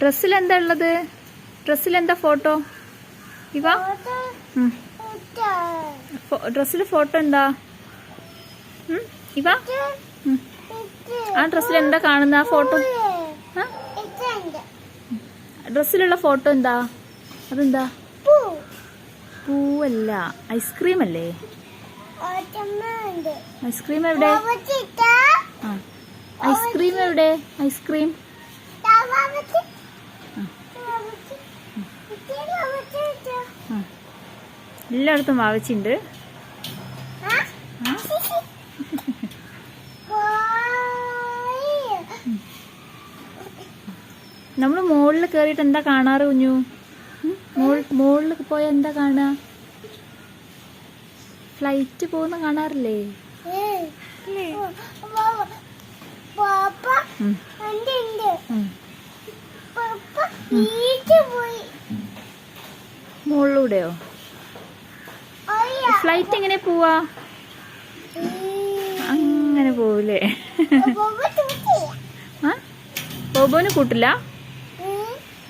ഡ്രസ്സിലെന്താ ഉള്ളത്? ഡ്രസ്സിലെന്താ ഫോട്ടോ? ഇവ ഡ്രസ്സിൽ ഫോട്ടോ എന്താ? ഇവ ആ ഡ്രസ്സിൽ എന്താ കാണുന്ന ആ ഫോട്ടോ? ഡ്രസ്സിലുള്ള ഫോട്ടോ എന്താ? അതെന്താ? പൂവല്ല, ഐസ്ക്രീം അല്ലേ? ഐസ്ക്രീം എവിടെ? ഐസ്ക്രീം എവിടെ? ഐസ്ക്രീം എല്ലായിടത്തും വാവച്ചിണ്ട്. നമ്മള് മുകളിൽ കേറിയിട്ട് എന്താ കാണാറ് കുഞ്ഞു? മുകളിൽ പോയ എന്താ കാണാ? ഫ്ലൈറ്റ് പോകുന്ന കാണാറില്ലേ? മുകളിലൂടെയോ? ഫ്ലൈറ്റ് എങ്ങനെ പോവാ? അങ്ങനെ പോവില്ലേ? ബോബോന് കൂട്ടില്ല?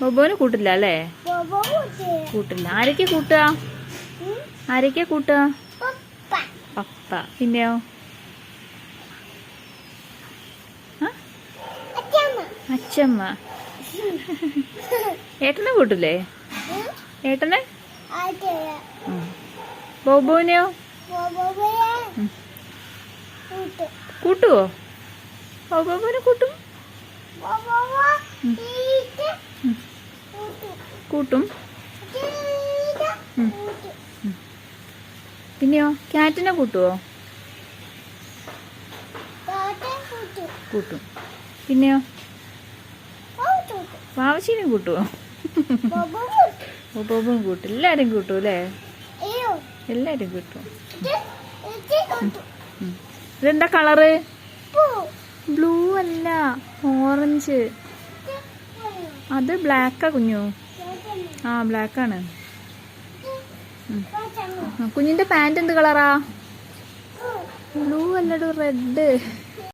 ബോബോന് കൂട്ടില്ല അല്ലേ? കൂട്ടില്ല. ആരൊക്കെ കൂട്ടുക? ആരൊക്കെ കൂട്ടുക? പപ്പ. പിന്നെയോ? അച്ഛമ്മ. ഏട്ടനെ കൂട്ടില്ലേ? ഏട്ടനെ? ബോബോനെയോ? കൂട്ടുവോ? ബോബോനെ കൂട്ടും. കൂട്ടും. പിന്നെയോ? ക്യാറ്റിനെ കൂട്ടുവോ? കൂട്ടും. പിന്നെയോ? വാവച്ചീനെ കൂട്ടുവോ? ബോബോൻ കൂട്ടും. എല്ലാരും കൂട്ടും അല്ലേ? എല്ലാരും കൂട്ടും. ഇതെന്താ കളറ്? ബ്ലൂ അല്ല, ഓറഞ്ച്. അത് ബ്ലാക്കാ കുഞ്ഞു. ആ ബ്ലാക്കാണ്. കുഞ്ഞിന്റെ പാന്റ് എന്ത് കളറാ? ബ്ലൂ അല്ലടോ, റെഡ്.